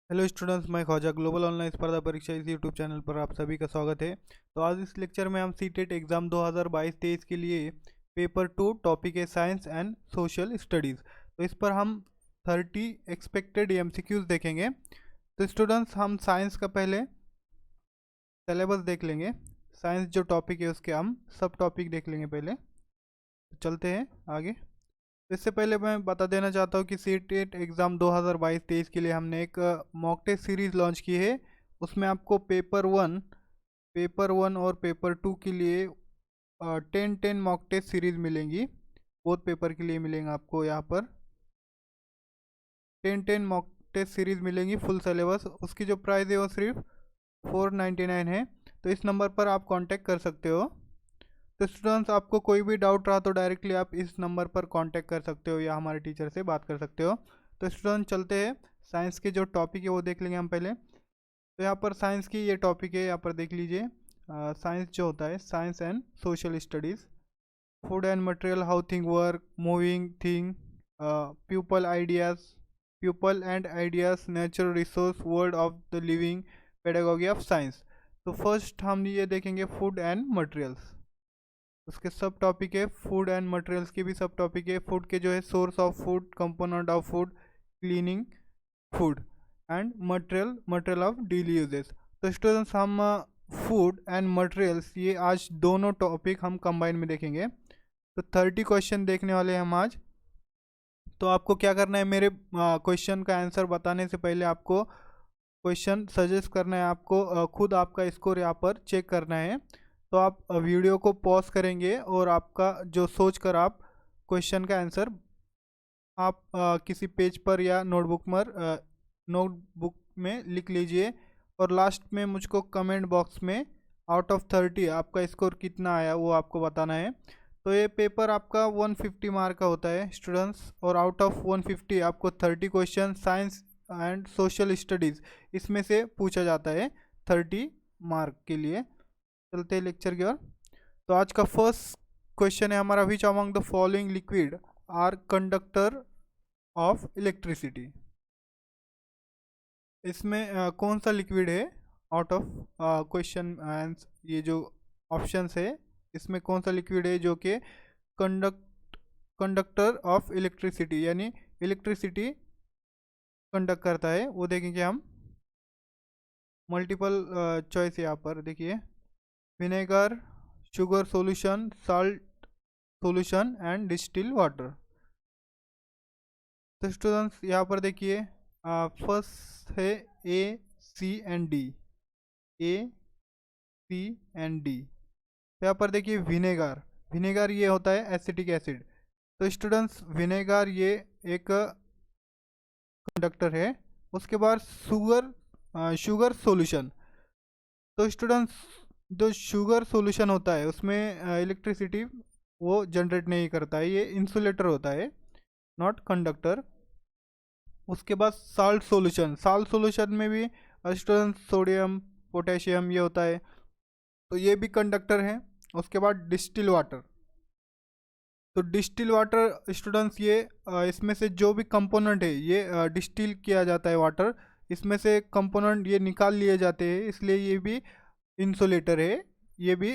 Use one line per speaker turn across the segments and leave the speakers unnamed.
Hello students, मैं Khwaja global online स्पर्धा परीक्षा इस यूट्यूब चैनल पर आप सभी का स्वागत है। तो आज इस लेक्चर में हम सीटेट एग्ज़ाम 2022-23 के लिए पेपर 2 टॉपिक है साइंस एंड सोशल स्टडीज़। तो इस पर हम 30 एक्सपेक्टेड एमसीक्यूज देखेंगे। तो स्टूडेंट्स, हम साइंस का पहले सिलेबस देख लेंगे। साइंस जो टॉपिक है उसके हम सब टॉपिक देख लेंगे पहले। तो चलते हैं आगे। इससे पहले मैं बता देना चाहता हूँ कि सीटेट एग्ज़ाम 2022-23 के लिए हमने एक मॉक टेस्ट सीरीज़ लॉन्च की है। उसमें आपको पेपर वन और पेपर 2 के लिए 10 मॉक टेस्ट सीरीज़ मिलेंगी। बोथ पेपर के लिए मिलेंगे आपको यहाँ पर 10 मॉक टेस्ट सीरीज़ मिलेंगी फुल सिलेबस। उसकी जो प्राइस है वो सिर्फ 499 है। तो इस नंबर पर आप कांटेक्ट कर सकते हो। तो स्टूडेंट्स, आपको कोई भी डाउट रहा तो डायरेक्टली आप इस नंबर पर कांटेक्ट कर सकते हो या हमारे टीचर से बात कर सकते हो। तो स्टूडेंट, चलते हैं साइंस के जो टॉपिक है वो देख लेंगे हम पहले। तो यहाँ पर साइंस की ये टॉपिक है, यहाँ पर देख लीजिए। साइंस जो होता है science and social studies, food and material, how thing work, moving thing, people and ideas, natural resource, world of the living, pedagogy of science. तो फर्स्ट हम ये देखेंगे फूड एंड मटेरियल्स। उसके सब टॉपिक है फूड एंड मटेरियल्स की भी सब टॉपिक है। फूड के जो है source of food, component of food, cleaning food and material of daily uses. तो स्टूडेंट्स, हम फूड एंड मटेरियल्स ये आज दोनों टॉपिक हम कंबाइन में देखेंगे। तो 30 क्वेश्चन देखने वाले हैं हम आज। तो आपको क्या करना है, मेरे क्वेश्चन का आंसर बताने से पहले आपको क्वेश्चन सजेस्ट करना है। आपको खुद आपका स्कोर यहाँ पर चेक करना है। तो आप वीडियो को पॉज करेंगे और आपका जो सोच कर आप क्वेश्चन का आंसर आप किसी पेज पर या नोटबुक में लिख लीजिए। और लास्ट में मुझको कमेंट बॉक्स में आउट ऑफ 30 आपका स्कोर कितना आया वो आपको बताना है। तो ये पेपर आपका 150 मार्क का होता है स्टूडेंट्स, और आउट ऑफ 150 आपको 30 question science and social studies इसमें से पूछा जाता है 30 मार्क के लिए। चलते हैं लेक्चर की ओर। तो आज का फर्स्ट क्वेश्चन है हमारा, which among the following liquid are conductor of electricity. इसमें कौन सा लिक्विड है आउट ऑफ क्वेश्चन ये जो ऑप्शंस है इसमें कौन सा लिक्विड है जो कि कंडक्टर ऑफ इलेक्ट्रिसिटी यानी इलेक्ट्रिसिटी कंडक्ट करता है, वो देखेंगे हम। मल्टीपल चॉइस यहाँ पर देखिए, vinegar, sugar solution, salt solution and distil water. तो स्टूडेंट्स यहाँ पर देखिए, फर्स्ट है A, C and D. A, C and D. तो यहाँ पर देखिए विनेगर, विनेगर ये होता है एसिटिक एसिड। तो स्टूडेंट्स, विनेगर ये एक कंडक्टर है। उसके बाद शुगर सॉल्यूशन। तो स्टूडेंट्स, जो शुगर सॉल्यूशन होता है उसमें इलेक्ट्रिसिटी वो जनरेट नहीं करता है, ये इंसुलेटर होता है, नॉट कंडक्टर। उसके बाद साल्ट सॉल्यूशन, साल्ट सॉल्यूशन में भी स्टूडेंट्स सोडियम पोटेशियम ये होता है, तो ये भी कंडक्टर है। उसके बाद डिस्टिल वाटर। तो डिस्टिल वाटर स्टूडेंट्स ये इसमें से जो भी कंपोनेंट है ये डिस्टिल किया जाता है वाटर, इसमें से कंपोनेंट ये निकाल लिए जाते हैं, इसलिए ये भी इंसुलेटर है, ये भी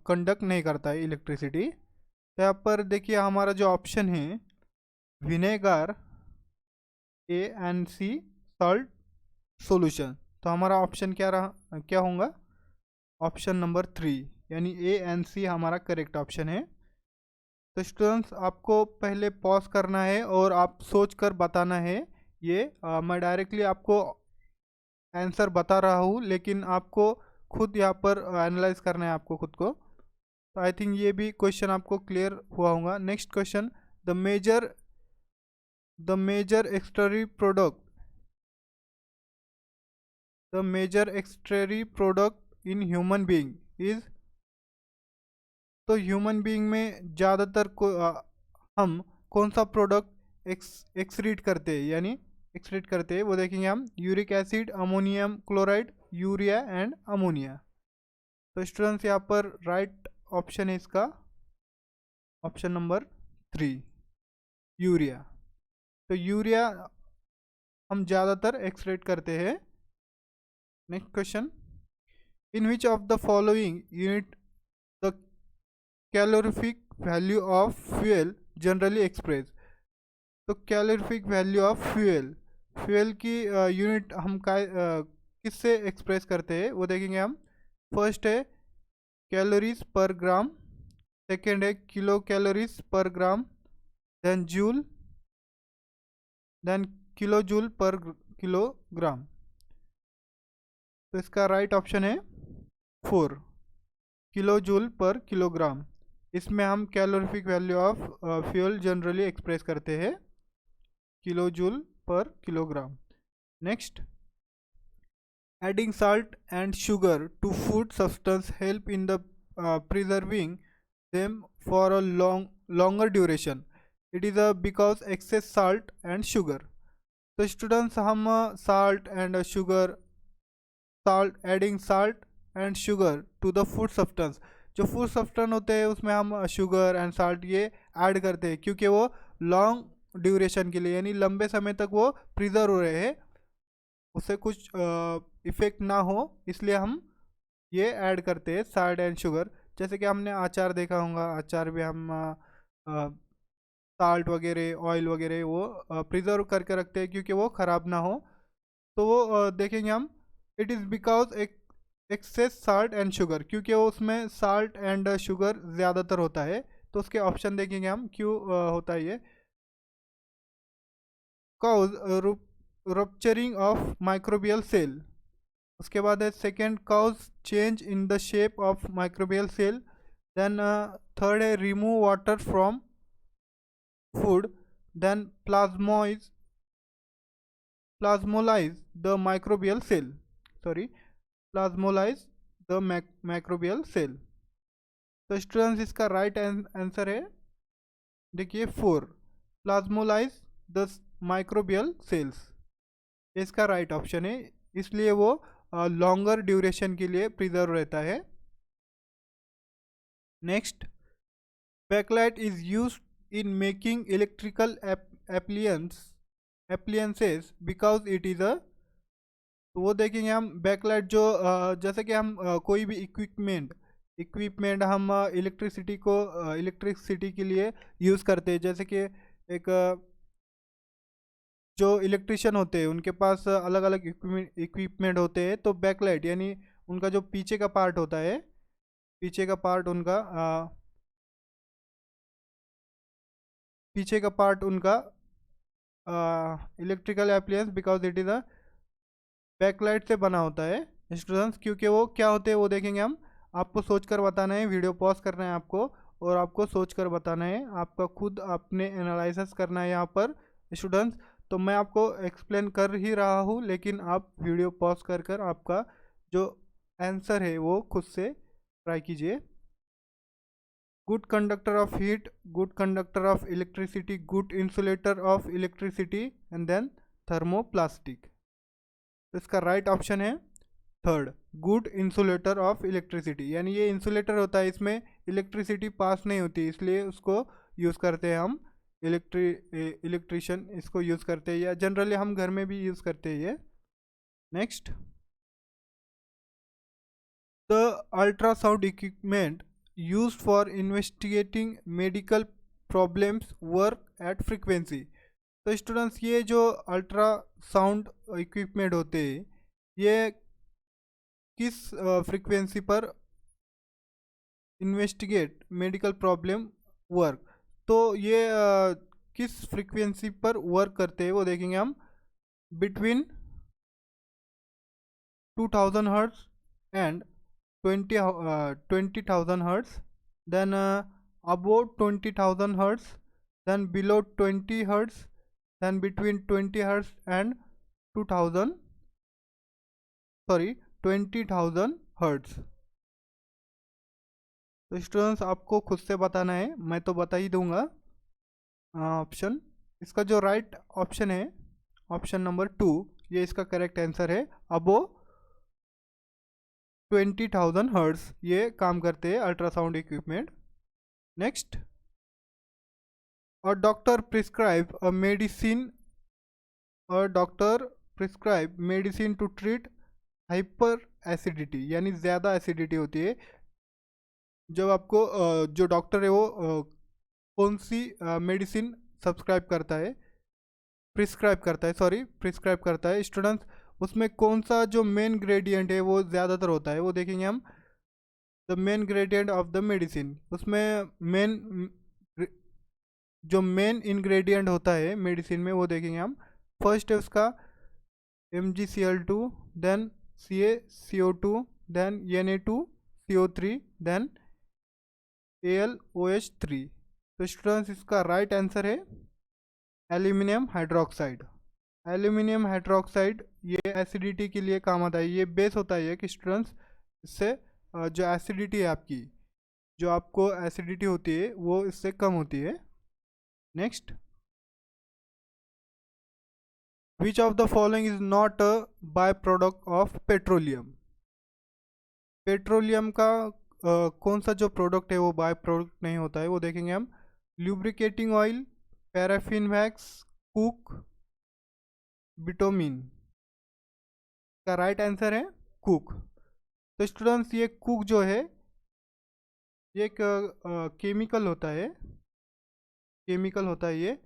कंडक्ट नहीं करता है इलेक्ट्रिसिटी। तो यहाँ पर देखिए हमारा जो ऑप्शन है vinegar, A and C, salt solution. तो हमारा ऑप्शन क्या रहा, क्या होगा, ऑप्शन नंबर 3 यानी ए एंड सी हमारा करेक्ट ऑप्शन है। तो स्टूडेंट्स, आपको पहले पॉज करना है और आप सोच कर बताना है। ये मैं डायरेक्टली आपको आंसर बता रहा हूँ, लेकिन आपको खुद यहाँ पर एनालाइज करना है आपको खुद को। तो आई थिंक ये भी क्वेश्चन आपको क्लियर हुआ होगा। Next question, the major excretory product, the major excretory product in human being is. तो ह्यूमन बीइंग में ज़्यादातर हम कौन सा प्रोडक्ट एक्सक्रीट करते हैं यानी एक्सक्रीट करते हैं, वो देखेंगे हम। Uric acid, ammonium chloride, urea and ammonia. तो स्टूडेंट्स, यहाँ पर राइट ऑप्शन है इसका ऑप्शन नंबर 3, यूरिया। तो यूरिया हम ज़्यादातर एक्सट्रैक्ट करते हैं। Next question, in which of the following unit the calorific value of fuel generally express. तो calorific value of fuel, fuel की यूनिट हम किससे एक्सप्रेस करते हैं वो देखेंगे हम। फर्स्ट है कैलोरीज पर ग्राम, सेकेंड है kilo calories per gram, then joule, then kilo joule per kilogram. तो इसका राइट ऑप्शन है 4, किलो जूल पर किलोग्राम। इसमें हम calorific value of fuel generally express करते हैं kilo joule per kilogram. Next, adding salt and sugar to food substance help in the preserving them for a longer duration. It is because excess salt and sugar. तो students हम salt and sugar, adding salt and sugar to the food substance, जो food substance होते हैं उसमें हम sugar and salt ये add करते हैं क्योंकि वो लॉन्ग ड्यूरेशन के लिए यानी लंबे समय तक वो प्रिजर्व हो रहे हैं, उससे कुछ इफ़ेक्ट ना हो, इसलिए हम ये ऐड करते हैं साल्ट एंड शुगर। जैसे कि हमने अचार देखा होगा, अचार भी हम साल्ट वगैरह ऑयल वगैरह वो प्रिजर्व करके रखते हैं क्योंकि वो ख़राब ना हो। तो वो देखेंगे हम, it is because excess salt and sugar, क्योंकि वो उसमें साल्ट एंड शुगर ज़्यादातर होता है। तो उसके ऑप्शन देखेंगे हम क्यों होता है ये। Cause rupturing of microbial cell, उसके बाद है second cause change in the shape of microbial cell, then third है remove water from food, then plasmolyse the microbial cell, plasmolyse the microbial cell. तो स्टूडेंट्स इसका राइट आंसर है देखिए 4, plasmolyse the microbial cells, इसका right option है, इसलिए वो longer duration के लिए प्रिजर्व रहता है। Next, bakelite is used in making electrical appliances because it is a, तो वो देखेंगे हम बैकलाइट जो जैसे कि हम कोई भी इक्विपमेंट हम इलेक्ट्रिसिटी के लिए यूज़ करते हैं, जैसे कि एक जो इलेक्ट्रिशियन होते हैं उनके पास अलग अलग इक्विपमेंट होते हैं, तो बैकलाइट यानी उनका जो पीछे का पार्ट होता है, पीछे का पार्ट उनका electrical appliance because it is a bakelite से बना होता है स्टूडेंट्स। क्योंकि वो क्या होते हैं वो देखेंगे हम, आपको सोच कर बताना है, वीडियो पॉज करना है आपको और आपको सोच कर बताना है, आपका खुद अपने एनालिसिस करना है यहाँ पर स्टूडेंट्स। तो मैं आपको एक्सप्लेन कर ही रहा हूँ, लेकिन आप वीडियो पॉज कर आपका जो आंसर है वो खुद से ट्राई कीजिए। Good conductor of heat, good conductor of electricity, good insulator of electricity and then thermoplastic. तो इसका राइट ऑप्शन है third, good insulator of electricity, यानी ये इंसुलेटर होता है, इसमें इलेक्ट्रिसिटी पास नहीं होती, इसलिए उसको यूज़ करते हैं हम, इलेक्ट्रिशियन इसको यूज़ करते हैं, या जनरली हम घर में भी यूज़ करते हैं ये। Next, the ultrasound equipment used for investigating medical problems work at frequency. तो स्टूडेंट्स ये जो अल्ट्रासाउंड इक्विपमेंट होते हैं ये किस फ्रीक्वेंसी पर इन्वेस्टिगेट मेडिकल प्रॉब्लम वर्क, तो ये किस फ्रीक्वेंसी पर वर्क करते हैं वो देखेंगे हम। Between 2000 hertz and 20,000 hertz, then above 20,000 hertz, then below 20 hertz, then between 20 hertz and 20,000 hertz. तो स्टूडेंट्स आपको खुद से बताना है, मैं तो बता ही दूंगा ऑप्शन। इसका जो राइट ऑप्शन है ऑप्शन नंबर 2, ये इसका करेक्ट आंसर है। अबो 20,000 हर्ट्ज ये काम करते हैं ultrasound equipment. Next, a doctor prescribe a medicine doctor prescribe medicine to treat hyper acidity, यानी ज़्यादा एसिडिटी होती है जब आपको जो डॉक्टर है वो कौन सी मेडिसिन सब्सक्राइब करता है, प्रिस्क्राइब करता है स्टूडेंट्स, उसमें कौन सा जो मेन ग्रेडियंट है वो ज़्यादातर होता है, वो देखेंगे हम। The main gradient of the medicine, उसमें मेन जो मेन इंग्रेडिएंट होता है मेडिसिन में वो देखेंगे हम। फर्स्ट है उसका MgCl2, then CaCO2, then Na2CO3, then AlOH3। तो स्टूडेंट्स इसका राइट आंसर है एल्यूमिनियम हाइड्रोक्साइड। एल्यूमिनियम हाइड्रोक्साइड ये एसिडिटी के लिए काम आता है, ये बेस होता है कि स्टूडेंट्स इससे जो एसिडिटी है आपकी, जो आपको एसिडिटी होती है वो इससे कम होती है। Next, which of the following is not a by product of petroleum. Petroleum का कौन सा जो प्रोडक्ट है वो बाय प्रोडक्ट नहीं होता है, वो देखेंगे हम। Lubricating oil, paraffin wax, coke, bitumen. का राइट आंसर है कुक। तो स्टूडेंट्स ये कुक जो है ये एक केमिकल होता है, ये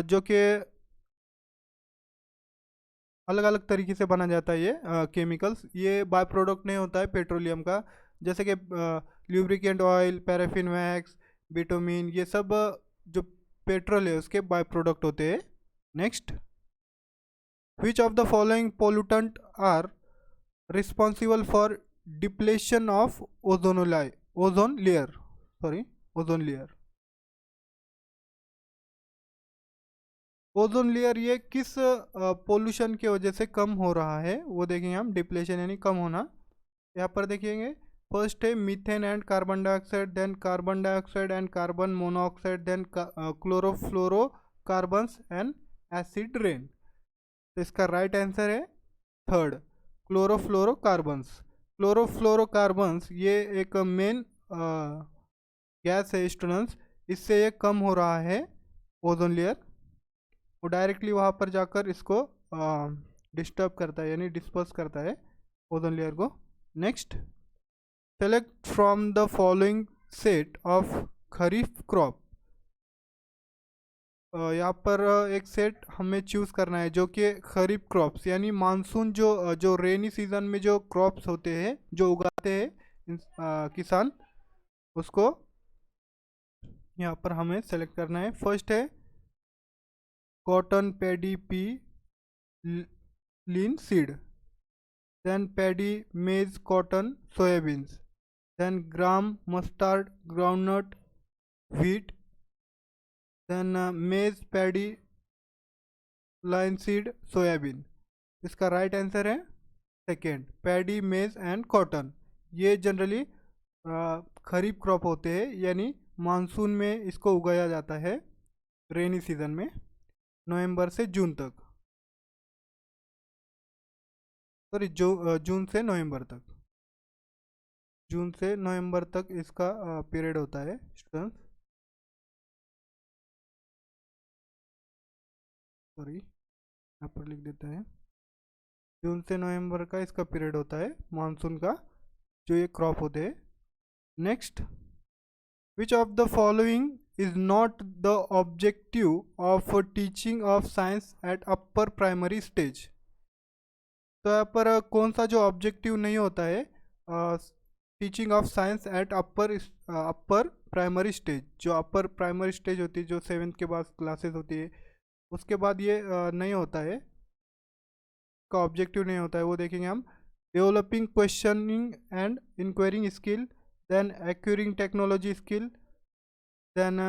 जो कि अलग अलग तरीके से बना जाता है। ये केमिकल्स ये बाय प्रोडक्ट नहीं होता है पेट्रोलियम का, जैसे कि ल्यूब्रिकेंट ऑयल, पैराफिन वैक्स, बिटोमिन, ये सब जो पेट्रोल है उसके बाय प्रोडक्ट होते हैं। Next, which of the following pollutant are responsible for depletion of ozone layer, ozone layer. Ozone layer ये किस पोल्यूशन की वजह से कम हो रहा है, वो देखेंगे हम। डिप्लेशन यानी कम होना। यहाँ पर देखेंगे फर्स्ट है methane and carbon dioxide, then carbon dioxide and carbon monoxide, then chlorofluorocarbons and acid rain. तो इसका राइट आंसर है थर्ड, क्लोरोफ्लोरोकार्बन्स। क्लोरोफ्लोरोकार्बन्स ये एक मेन गैस है स्टूडेंट्स, इससे ये कम हो रहा है ओजोन लेयर, वो डायरेक्टली वहाँ पर जाकर इसको डिस्टर्ब करता है यानी डिस्पर्स करता है ओजोन लेयर को। Next, select from the following set of kharif crop. यहाँ पर एक सेट हमें चूज़ करना है जो कि खरीफ क्रॉप्स यानी मानसून जो रेनी सीजन में जो क्रॉप्स होते हैं जो उगाते हैं किसान, उसको यहाँ पर हमें सेलेक्ट करना है। फर्स्ट है cotton, paddy, P, linseed, then paddy, maize, cotton, soybeans, then gram, mustard, groundnut, wheat, then maize, paddy, linseed, soybean. इसका राइट आंसर है सेकेंड, पैडी, मेज एंड कॉटन। ये जनरली खरीफ क्रॉप होते हैं यानी मानसून में इसको उगाया जाता है रेनी सीजन में, नवंबर से जून तक, सॉरी जून से नवंबर तक, जून से नवंबर तक इसका पीरियड होता है स्टूडेंट्स। सॉरी यहाँ पर लिख देता है, जून से नवंबर का इसका पीरियड होता है मानसून का, जो ये क्रॉप होते हैं। Next, which of the following is not the objective of teaching of science at upper primary stage. तो यहाँ पर कौन सा जो ऑब्जेक्टिव नहीं होता है teaching of science at upper primary stage, जो अपर प्राइमरी स्टेज होती है जो 7th के बाद क्लासेस होती है उसके बाद ये नहीं होता है, का ऑब्जेक्टिव नहीं होता है, वो देखेंगे हम। Developing questioning and inquiring skill, then acquiring technology skill, then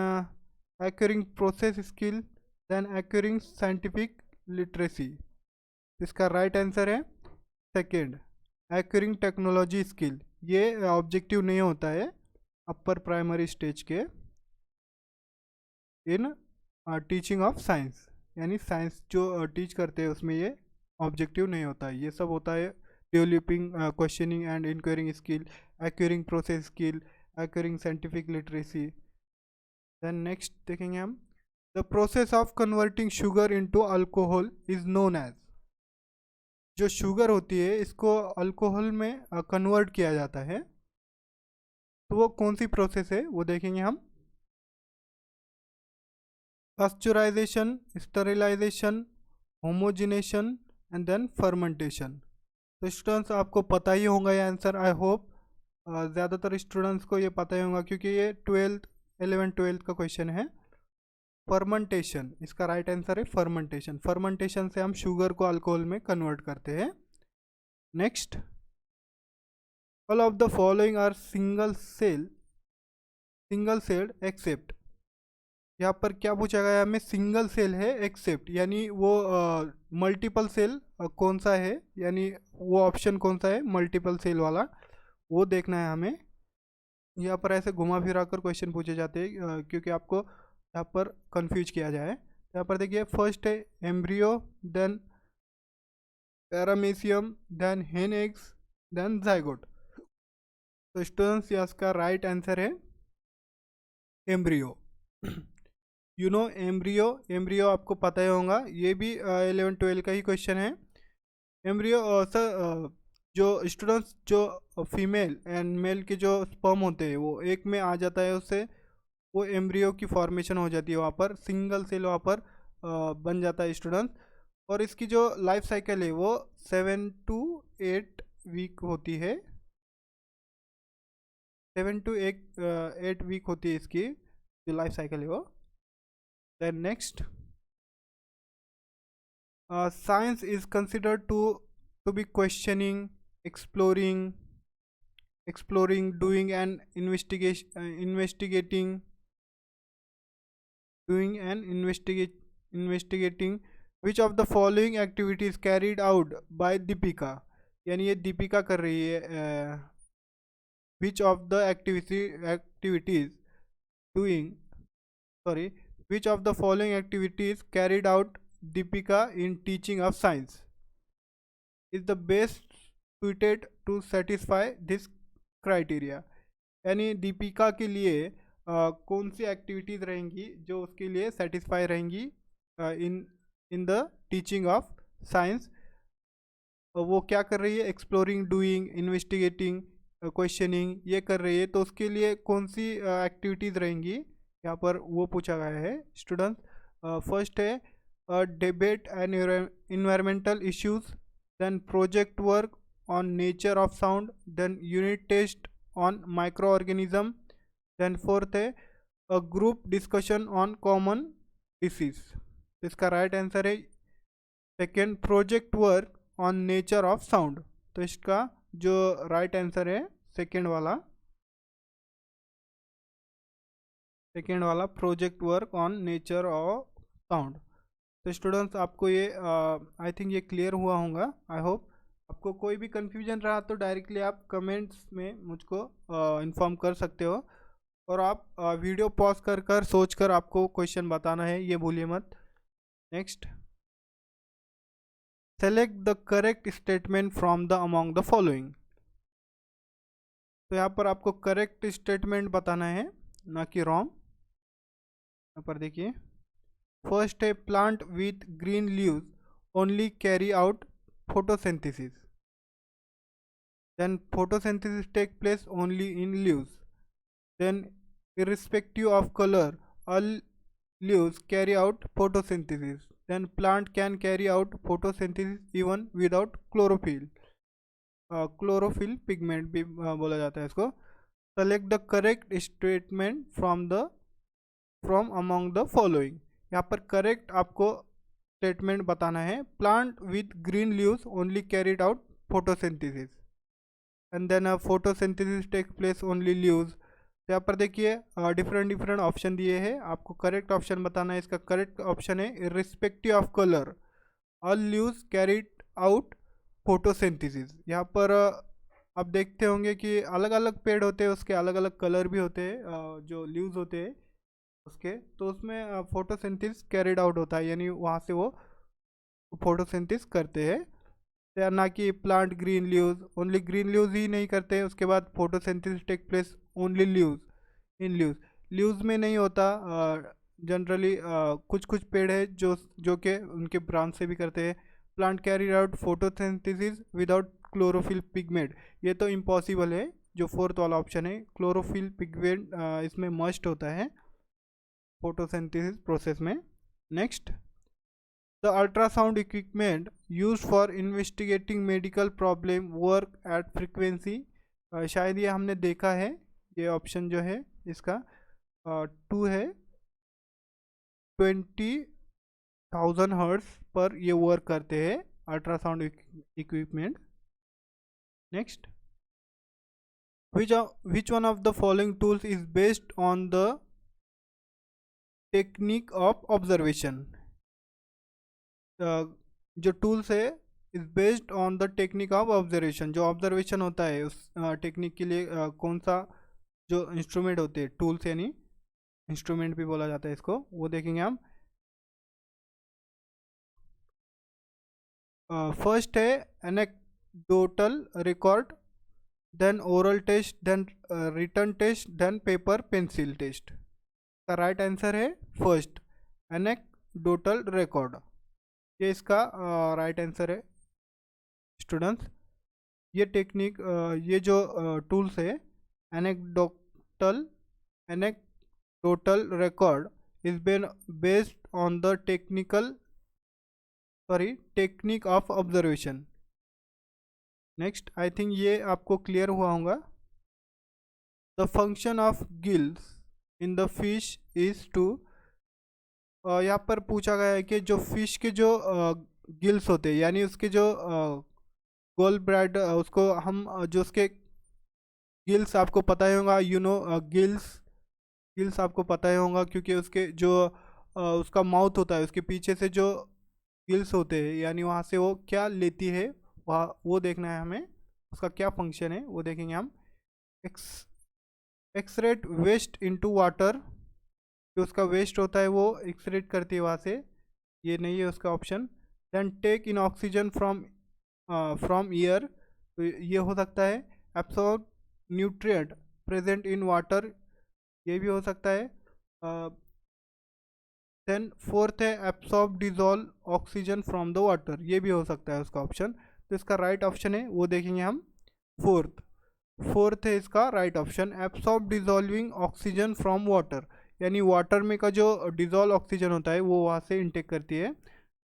acquiring process skill, then acquiring scientific literacy. इसका राइट आंसर है सेकेंड, एक्यूरिंग टेक्नोलॉजी स्किल। ये ऑब्जेक्टिव नहीं होता है अपर प्राइमरी स्टेज के इन टीचिंग ऑफ साइंस, यानी science जो teach करते हैं उसमें ये ऑब्जेक्टिव नहीं होता है। ये सब होता है developing questioning and inquiring skill, acquiring process skill, acquiring scientific literacy. Then next देखेंगे हम, the process of converting sugar into alcohol is known as. जो शुगर होती है इसको अल्कोहल में कन्वर्ट किया जाता है, तो वो कौन सी प्रोसेस है वो देखेंगे हम। Pasteurisation, sterilisation, homogenisation and then fermentation. तो स्टूडेंट्स आपको पता ही होगा ये आंसर, आई होप ज़्यादातर स्टूडेंट्स को ये पता ही होगा क्योंकि ये 11th-12th का क्वेश्चन है। फर्मेंटेशन इसका राइट आंसर है फर्मेंटेशन। फर्मेंटेशन से हम शुगर को अल्कोहल में कन्वर्ट करते हैं। Next, all of the following are single celled except. यहाँ पर क्या पूछा गया हमें, सिंगल सेल है एक्सेप्ट, यानी वो मल्टीपल सेल कौन सा है, यानी वो ऑप्शन कौन सा है मल्टीपल सेल वाला, वो देखना है हमें। यहाँ पर ऐसे घुमा फिरा कर क्वेश्चन पूछे जाते हैं क्योंकि आपको यहाँ पर कंफ्यूज किया जाए। यहाँ पर देखिए फर्स्ट है एम्ब्रियो, देन पैरामीशियम, देन हेन एग्स, देन जाइगोट। तो स्टूडेंट्स इसका राइट आंसर है एम्ब्रियो। यू नो एम्ब्रियो आपको पता ही होगा, ये भी 11th-12th का ही क्वेश्चन है। एम्ब्रियो सर जो स्टूडेंट्स जो फीमेल एंड मेल के जो स्पर्म होते हैं वो एक में आ जाता है, उससे वो एम्ब्रियो की फॉर्मेशन हो जाती है, वहाँ पर सिंगल सेल वहाँ पर बन जाता है स्टूडेंट्स। और इसकी जो लाइफ साइकिल है वो 7 to 8 वीक होती है, 7 to 8 वीक होती है इसकी जो लाइफ साइकिल है वो। Then next, science is considered to be questioning, exploring, doing and investigating which of the following activities carried out by Deepika। यानी ये दीपिका कर रही है which of the activities doing sorry which of the following activities carried out Deepika in teaching of science is the best suited to satisfy this criteria। यानी दीपिका के लिए कौन सी activities रहेंगी जो उसके लिए सेटिस्फाई रहेंगी in the teaching of science. वो क्या कर रही है, एक्सप्लोरिंग, डूइंग, इन्वेस्टिगेटिंग, क्वेश्चनिंग, ये कर रही है, तो उसके लिए कौन सी एक्टिविटीज़ रहेंगी यहाँ पर वो पूछा गया है स्टूडेंट्स। फर्स्ट है debate and environmental issues, then project work on nature of sound, then unit test on microorganism, then fourth है a group discussion on common disease। इसका राइट आंसर है second, project work on nature of sound. तो इसका जो right answer है second वाला project work on nature of sound. तो students आपको ये आई थिंक ये क्लियर हुआ होगा, आई होप। आपको कोई भी कन्फ्यूजन रहा तो डायरेक्टली आप कमेंट्स में मुझको इन्फॉर्म कर सकते हो, और आप वीडियो पॉज कर सोच कर आपको क्वेश्चन बताना है, ये भूलिए मत। Next, select the correct statement from the among the following. तो यहाँ पर आपको करेक्ट स्टेटमेंट बताना है, ना कि रॉन्ग। यहाँ पर देखिए फर्स्ट है plant with green leaves only carry out photosynthesis, then photosynthesis take place only in leaves, then irrespective of color all leaves carry out photosynthesis, then plant can carry out photosynthesis even without chlorophyll, chlorophyll pigment भी बोला जाता है इसको। select the correct statement from among the following। यहाँ पर correct आपको statement बताना है, plant with green leaves only carried out photosynthesis, and then photosynthesis take place only leaves. तो यहाँ पर देखिए डिफरेंट ऑप्शन दिए हैं, आपको करेक्ट ऑप्शन बताना है। इसका करेक्ट ऑप्शन है irrespective of colour all leaves carried out photosynthesis. यहाँ पर आप देखते होंगे कि अलग अलग पेड़ होते हैं, उसके अलग अलग कलर भी होते हैं, जो लीव्स होते हैं उसके, तो उसमें फोटोसिंथेसिस कैरिड आउट होता है, यानी वहाँ से वो फोटोसिंथेसिस करते हैं, ना कि plant green leaves only green leaves ही नहीं करते हैं, उसके बाद photosynthesis take place only leaves in leaves में नहीं होता, जनरली कुछ कुछ पेड़ है जो कि उनके ब्रांच से भी करते हैं। Plant carry out photosynthesis without chlorophyll pigment, ये तो इम्पॉसिबल है। जो फोर्थ वाला ऑप्शन है क्लोरोफिल पिगमेंट इसमें मस्ट होता है फोटोसिंथेसिस प्रोसेस में। Next, the ultrasound equipment use for investigating medical problem work at frequency, शायद ये हमने देखा है। ये ऑप्शन जो है इसका 2 है, 20,000 हर्ट्ज पर ये वर्क करते हैं ultrasound equipment. Next, which one of the following tools is based on the technique of observation? जो टूल्स है is based on the technique of observation, जो ऑब्जर्वेशन होता है उस टेक्निक के लिए कौन सा जो इंस्ट्रूमेंट होते हैं, टूल्स यानी इंस्ट्रूमेंट भी बोला जाता है इसको, वो देखेंगे हम। फर्स्ट है anecdotal record, then oral test, then written test, then paper pencil test. का राइट आंसर है फर्स्ट, एनेक्डोटल रिकॉर्ड, ये इसका राइट आंसर है स्टूडेंट्स। ये टेक्निक ये जो टूल्स है anecdotal record is been based on the technique of observation. Next, I think ये आपको क्लियर हुआ होगा। The function of gills in the fish is to, यहाँ पर पूछा गया है कि जो फिश के जो गिल्स होते हैं यानी उसके जो गोल ब्लैड, उसको हम जो उसके गिल्स आपको पता ही होगा, गिल्स आपको पता ही होगा क्योंकि उसके जो उसका माउथ होता है उसके पीछे से जो गिल्स होते हैं यानी वहाँ से वो क्या लेती है, वहाँ वो देखना है हमें, उसका क्या फंक्शन है वो देखेंगे हम। एक्सरेट वेस्ट इनटू वाटर, जो उसका वेस्ट होता है वो एक्सरेट करती है वहाँ से, ये नहीं है उसका option. Then take in oxygen from air, तो ये हो सकता है। Absorb nutrient present in water, ये भी हो सकता है। देन फोर्थ है absorb dissolve oxygen from the water, ये भी हो सकता है उसका ऑप्शन। तो इसका राइट ऑप्शन है वो देखेंगे हम फोर्थ है इसका right option, absorb dissolving oxygen from water, यानी वाटर में का जो डिजॉल्व ऑक्सीजन होता है वो वहाँ से इनटेक करती है।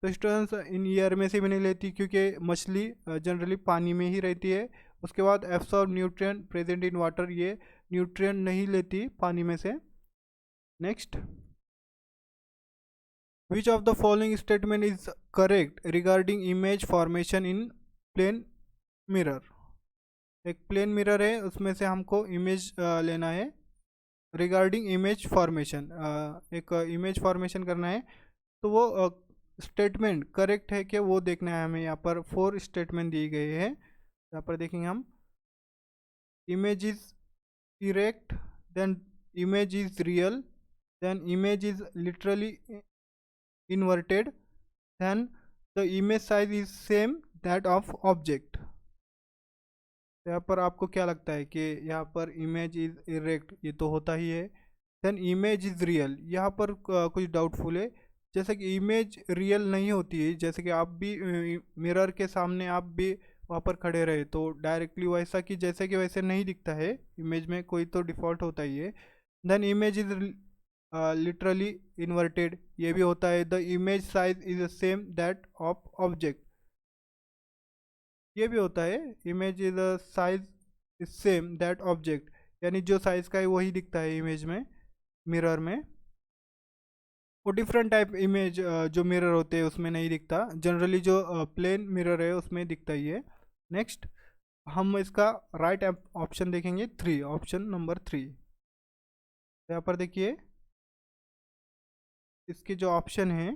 तो स्टूडेंट्स इन ईयर में से भी नहीं लेती क्योंकि मछली जनरली पानी में ही रहती है। उसके बाद absorb nutrient present in water, ये न्यूट्रिएंट नहीं लेती पानी में से। Next, which of the following statement is correct regarding image formation in plane mirror. एक प्लेन मिरर है उसमें से हमको इमेज लेना है रिगार्डिंग इमेज फॉर्मेशन, एक इमेज फॉर्मेशन करना है। तो वो स्टेटमेंट करेक्ट है कि वो देखना है हमें। यहाँ पर 4 स्टेटमेंट दिए गए हैं, यहाँ पर देखेंगे हम। Image is erect, then image is real, then image is literally inverted, then the image size is same that of object. यहाँ पर आपको क्या लगता है कि यहाँ पर इमेज इज इरेक्ट, ये तो होता ही है। देन इमेज इज रियल, यहाँ पर कुछ डाउटफुल है, जैसे कि इमेज रियल नहीं होती है। जैसे कि आप भी मिरर के सामने आप भी वहाँ पर खड़े रहे तो डायरेक्टली वैसा कि जैसे कि वैसे नहीं दिखता है, इमेज में कोई तो डिफ़ॉल्ट होता ही है। Then image is literally inverted, ये भी होता है। The image size is the same that of object, ये भी होता है। Image is the size is same that object, यानी जो साइज का है वही दिखता है इमेज में, मिरर में। वो डिफरेंट टाइप इमेज जो मिरर होते हैं उसमें नहीं दिखता, जनरली जो प्लेन मिरर है उसमें दिखता ही है। नेक्स्ट, हम इसका राइट ऑप्शन देखेंगे 3, ऑप्शन नंबर 3। यहाँ पर देखिए इसके जो ऑप्शन है,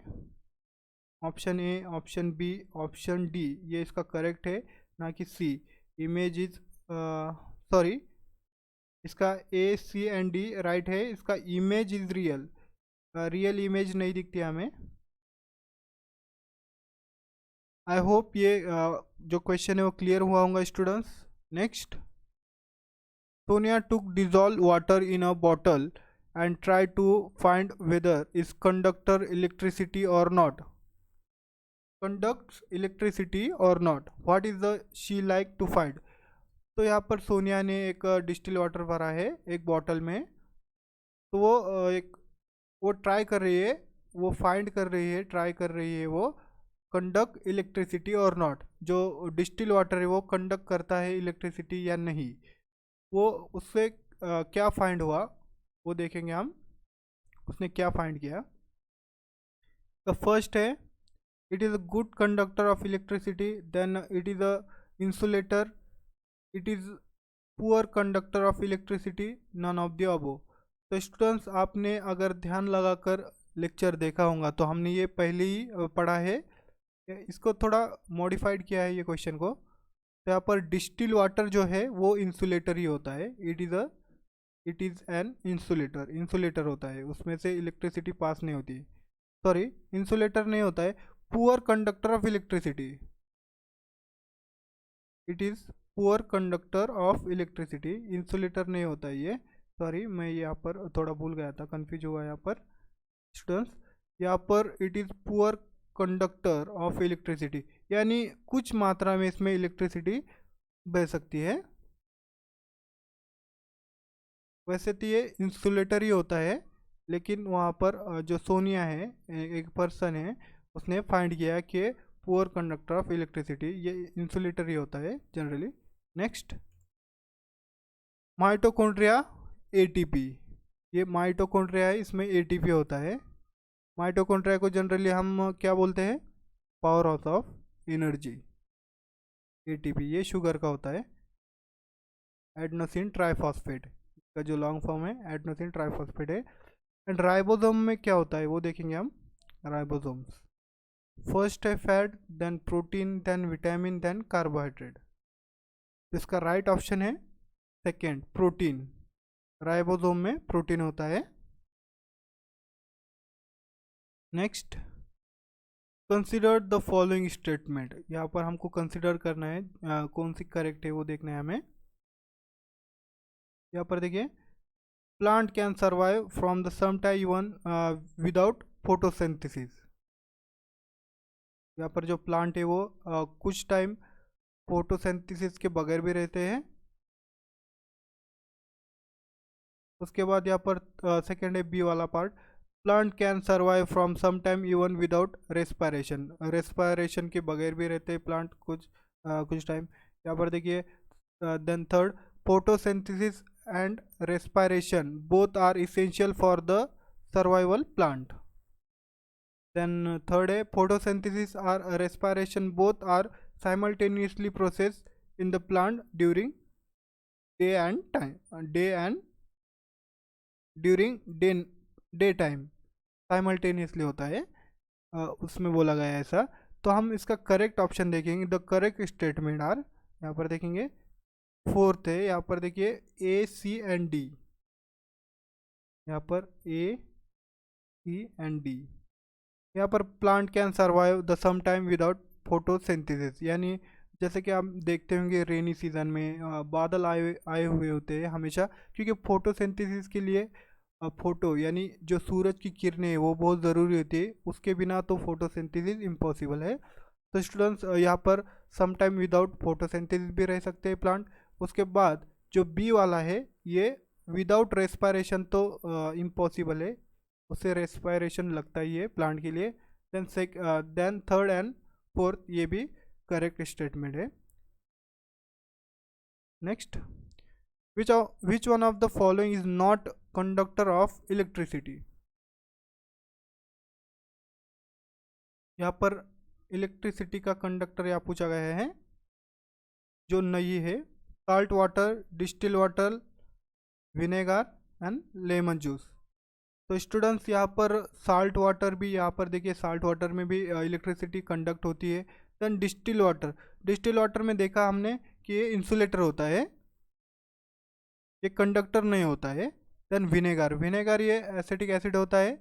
option A, option B, option D, ये इसका करेक्ट है, ना कि सी। इमेज इज सॉरी, इसका ए, सी एंड डी राइट है। इसका image is real, real image नहीं दिखती हमें। आई होप ये जो क्वेश्चन है वो क्लियर हुआ होगा students. Next, Sonia took dissolve water in a bottle and try to find whether is conductor electricity or not. Conducts electricity or not. What is the she like to find? तो यहाँ पर सोनिया ने एक distil water भरा है एक bottle में। तो वो वो ट्राई कर रही है, वो फाइंड कर रही है, ट्राई कर रही है वो कंडक्ट इलेक्ट्रिसिटी और नॉट। जो डिस्टिल वाटर है वो कंडक्ट करता है इलेक्ट्रिसिटी या नहीं, वो उससे क्या फाइंड हुआ वो देखेंगे हम, उसने क्या फाइंड किया। द फर्स्ट है it is a good conductor of electricity, then it is a insulator, it is poor conductor of electricity, none of the above. तो स्टूडेंट्स आपने अगर ध्यान लगाकर लेक्चर देखा होगा तो हमने ये पहले ही पढ़ा है, इसको थोड़ा मॉडिफाइड किया है ये क्वेश्चन को। तो यहाँ पर डिस्टिल वाटर जो है वो इंसुलेटर ही होता है, it is an insulator, insulator होता है, उसमें से इलेक्ट्रिसिटी पास नहीं होती है। सॉरी, इंसुलेटर नहीं होता है, poor conductor of electricity, it is poor conductor of electricity, insulator नहीं होता है ये। सॉरी, मैं यहाँ पर थोड़ा भूल गया था, कंफ्यूज हुआ यहाँ पर स्टूडेंट्स। यहाँ पर it is poor conductor of electricity, यानी कुछ मात्रा में इसमें इलेक्ट्रिसिटी बह सकती है। वैसे तो ये इंसुलेटर ही होता है, लेकिन वहाँ पर जो सोनिया है एक पर्सन है, उसने फाइंड किया कि पुअर कंडक्टर ऑफ इलेक्ट्रिसिटी ये इंसुलेटर ही होता है जनरली। नेक्स्ट, माइटोकॉन्ड्रिया एटीपी, ये माइटोकॉन्ड्रिया है, इसमें एटीपी होता है। माइटोकॉन्ड्रिया को जनरली हम क्या बोलते हैं, power house of energy. ATP ये शुगर का होता है, एडेनोसिन ट्राइफॉस्फेट का जो लॉन्ग फॉर्म है एडेनोसिन ट्राइफॉस्फेट है। एंड राइबोसोम में क्या होता है वो देखेंगे हम। राइबोसोम्स फर्स्ट है fat, then protein, then vitamin, then carbohydrate. इसका राइट ऑप्शन है सेकेंड, प्रोटीन। राइबोसोम में प्रोटीन होता है। Next, consider the following statement, यहाँ पर हमको कंसिडर करना है कौन सी करेक्ट है वो देखना है हमें। यहाँ पर देखिए, plant can survive from the some time even without photosynthesis. यहाँ पर जो प्लांट है वो कुछ टाइम फोटोसिंथेसिस के बगैर भी रहते हैं। उसके बाद यहाँ पर सेकेंड है बी वाला part, plant can survive from some time even without respiration, respiration के बगैर भी रहते हैं प्लांट कुछ टाइम। यहाँ पर देखिए, then third, photosynthesis and respiration both are essential for the survival plant. Then third है, फोटोसिंथेसिस और respiration both are simultaneously process in the plant during day time, simultaneously होता है, उसमें बोला गया है ऐसा। तो हम इसका करेक्ट ऑप्शन देखेंगे, द करेक्ट स्टेटमेंट आर, यहाँ पर देखेंगे फोर्थ है, यहाँ पर देखिए ए सी एंड डी, यहाँ पर ए सी एंड डी। यहाँ पर plant can survive the some time without photosynthesis, यानी जैसे कि आप देखते होंगे रेनी सीजन में बादल आए हुए होते हैं हमेशा, क्योंकि फोटोसिंथेसिस के लिए फोटो यानी जो सूरज की किरणें हैं वो बहुत ज़रूरी होती है, उसके बिना तो फोटोसिंथेसिस इम्पॉसिबल है। तो स्टूडेंट्स यहाँ पर सम टाइम विदाउट फोटोसिंथेसिस भी रह सकते हैं प्लांट। उसके बाद जो बी वाला है ये विदाउट रेस्पायरेशन तो इम्पॉसिबल है, उससे रेस्पायरेशन लगता ही है प्लांट के लिए। देन थर्ड एंड फोर्थ ये भी करेक्ट स्टेटमेंट है। Next, which one of the following is not conductor of electricity. यहाँ पर इलेक्ट्रिसिटी का कंडक्टर यहाँ पूछा गया है जो नहीं है, salt water, distil water, vinegar and lemon juice. तो स्टूडेंट्स यहाँ पर साल्ट वाटर भी, यहाँ पर देखिए साल्ट वाटर में भी इलेक्ट्रिसिटी कंडक्ट होती है। देन डिस्टिल वाटर में देखा हमने कि ये इंसुलेटर होता है, ये कंडक्टर नहीं होता है। देन विनेगर ये एसिटिक एसिड होता है,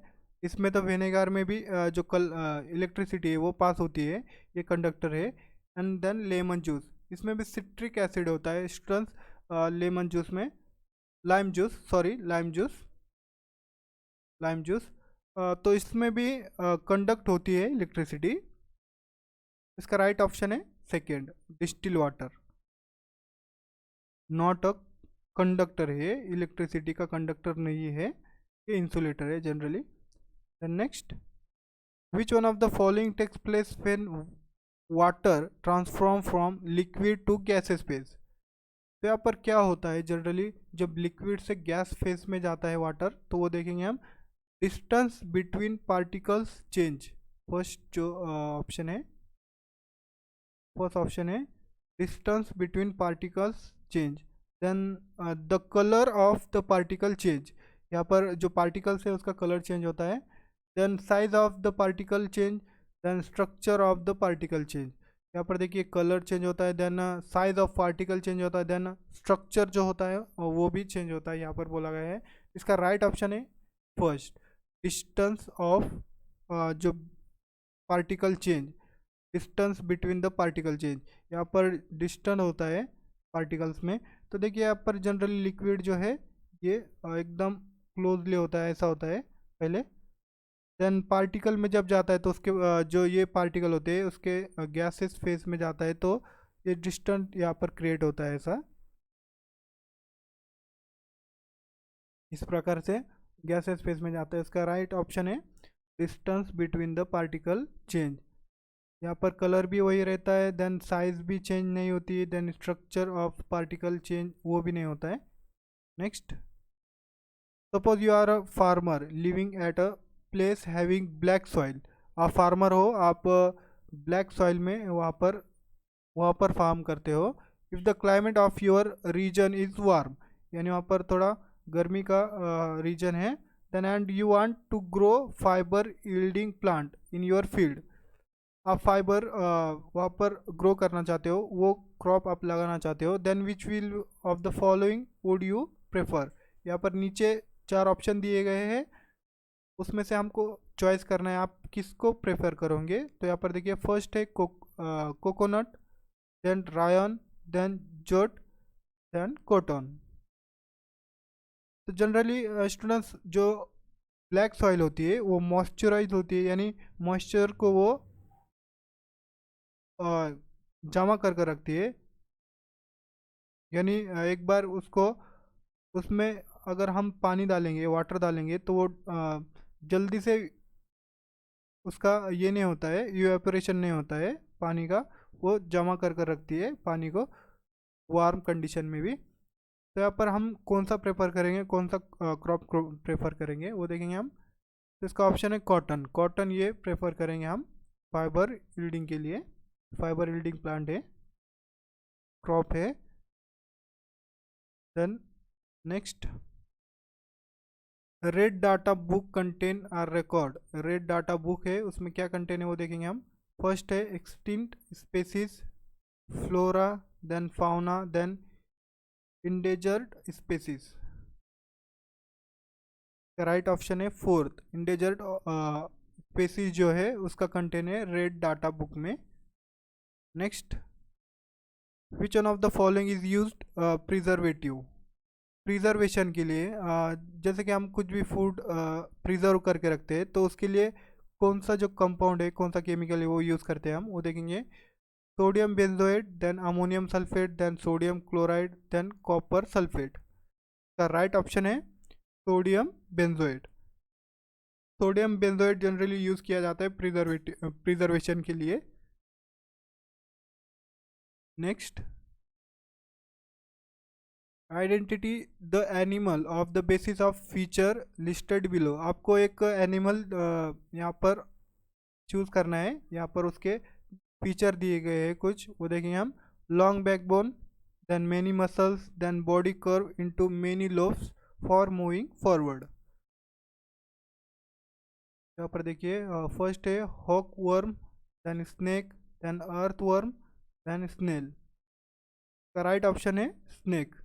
इसमें तो विनेगर में भी जो इलेक्ट्रिसिटी है वो पास होती है, ये कंडक्टर है। एंड देन लेमन जूस, इसमें भी सिट्रिक एसिड होता है स्टूडेंट्स, लेमन जूस में लाइम जूस। Lime juice. तो इसमें भी कंडक्ट होती है इलेक्ट्रिसिटी। इसका राइट ऑप्शन है second, distil water. Not a conductor है, इलेक्ट्रिसिटी का कंडक्टर नहीं है, ये इंसुलेटर है generally. Then next, which one of the following takes place when water transform from liquid to gases phase. तो यहाँ पर क्या होता है जनरली, जब लिक्विड से गैस फेज में जाता है वाटर, तो वो देखेंगे हम distance between particles change. First जो ऑप्शन है, फर्स्ट ऑप्शन है distance between particles change. Then the colour of the particle change, यहाँ पर जो पार्टिकल्स है उसका कलर चेंज होता है। Then size of the particle change, then structure of the particle change. यहाँ पर देखिए कलर चेंज होता है, then size of particle change होता है, देन स्ट्रक्चर जो होता है वो भी चेंज होता है, यहाँ पर बोला गया है। इसका राइट ऑप्शन है फर्स्ट, डिस्टेंस ऑफ जो particle change, distance between the particle change. यहाँ पर डिस्टेंस होता है पार्टिकल्स में। तो देखिए यहाँ पर जनरली लिक्विड जो है ये एकदम क्लोजली होता है, ऐसा होता है पहले। देन पार्टिकल में जब जाता है तो उसके जो ये पार्टिकल होते हैं उसके गैसेस फेज में जाता है, तो ये डिस्टेंस यहाँ पर क्रिएट होता है ऐसा, इस प्रकार से गैसेस फेज में जाता है। इसका राइट ऑप्शन है distance between the particle change. यहाँ पर कलर भी वही रहता है, देन साइज भी चेंज नहीं होती है, then structure of particle change वो भी नहीं होता है। Next, suppose you are a farmer living at a place having black soil. आप फार्मर हो, आप ब्लैक सॉइल में वहाँ पर फार्म करते हो। If the climate of your region is warm, यानी वहाँ पर थोड़ा गर्मी का रीजन है। Then and you want to grow fibre yielding plant in your field. आप फाइबर वहाँ पर ग्रो करना चाहते हो, वो क्रॉप आप लगाना चाहते हो। Then which will of the following would you prefer. यहाँ पर नीचे 4 ऑप्शन दिए गए हैं, उसमें से हमको चॉइस करना है आप किसको प्रेफर करोगे। तो यहाँ पर देखिए फर्स्ट है coconut, then rayon, then jute, then cotton. तो जनरली स्टूडेंट्स जो ब्लैक सॉइल होती है वो मॉइस्चराइज होती है, यानी मॉइस्चर को वो जमा कर कर रखती है। यानी एक बार उसको उसमें अगर हम पानी डालेंगे, वाटर डालेंगे, तो वो जल्दी से उसका ये नहीं होता है, इवेपोरेशन नहीं होता है पानी का, वो जमा कर कर रखती है पानी को वार्म कंडीशन में भी। तो यहाँ पर हम कौन सा प्रेफर करेंगे, कौन सा क्रॉप प्रेफर करेंगे वो देखेंगे हम। तो इसका ऑप्शन है कॉटन। कॉटन ये प्रेफर करेंगे हम फाइबर यील्डिंग के लिए, फाइबर यील्डिंग प्लांट है, क्रॉप है। Then next, red data book contain are record. Red data book है, उसमें क्या कंटेन है वो देखेंगे हम। फर्स्ट है extinct species, flora, then fauna, then endangered species. Right option है फोर्थ, इंडेजर्ड स्पेसीज जो है उसका कंटेन है रेड डाटा बुक में। Next, which one of the following is used preservative. Preservation के लिए जैसे कि हम कुछ भी फूड प्रिजर्व करके रखते हैं, तो उसके लिए कौन सा जो कंपाउंड है, कौन सा केमिकल है वो यूज़ करते हैं हम, वो देखेंगे। Sodium benzoate, then ammonium sulphate, then sodium chloride, then copper sulphate. का राइट ऑप्शन है sodium benzoate. Sodium benzoate generally use किया जाता है प्रिजर्वेशन के लिए। Next, identity the animal of the basis of feature listed below. आपको एक animal यहाँ पर चूज करना है, यहाँ पर उसके फीचर दिए गए हैं कुछ, वो देखेंगे हम। Long backbone, then many muscles, then body curve into many lobes for moving forward. यहाँ पर देखिए फर्स्ट है hookworm, then snake, then earthworm, then snail. का राइट ऑप्शन है स्नेक।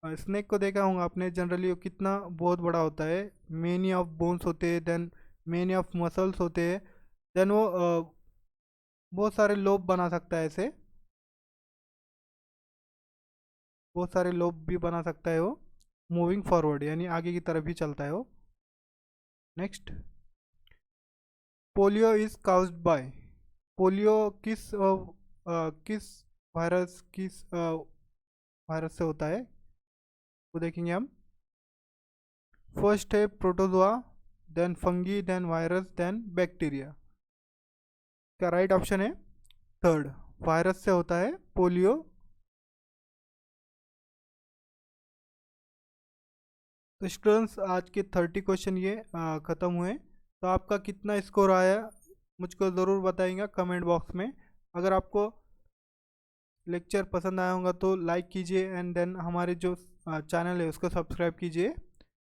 स्नेक को देखा होगा आपने, जनरली वो कितना बहुत बड़ा होता है, मेनी ऑफ बोन्स होते हैं, देन मेनी ऑफ मसल्स होते हैं, देन वो बहुत सारे लोब बना सकता है ऐसे, बहुत सारे लोब भी बना सकता है वो, मूविंग फॉरवर्ड यानी आगे की तरफ भी चलता है वो। Next, polio is caused by, polio किस वायरस से होता है वो देखेंगे हम। फर्स्ट है protozoa, then fungi, then virus, then bacteria. क्या राइट ऑप्शन है थर्ड, वायरस से होता है पोलियो। तो स्टूडेंट्स आज के 30 क्वेश्चन ये ख़त्म हुए। तो आपका कितना स्कोर आया मुझको ज़रूर बताइएगा कमेंट बॉक्स में। अगर आपको लेक्चर पसंद आया होगा तो लाइक कीजिए एंड देन हमारे जो चैनल है उसको सब्सक्राइब कीजिए।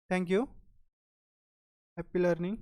Thank you, happy learning.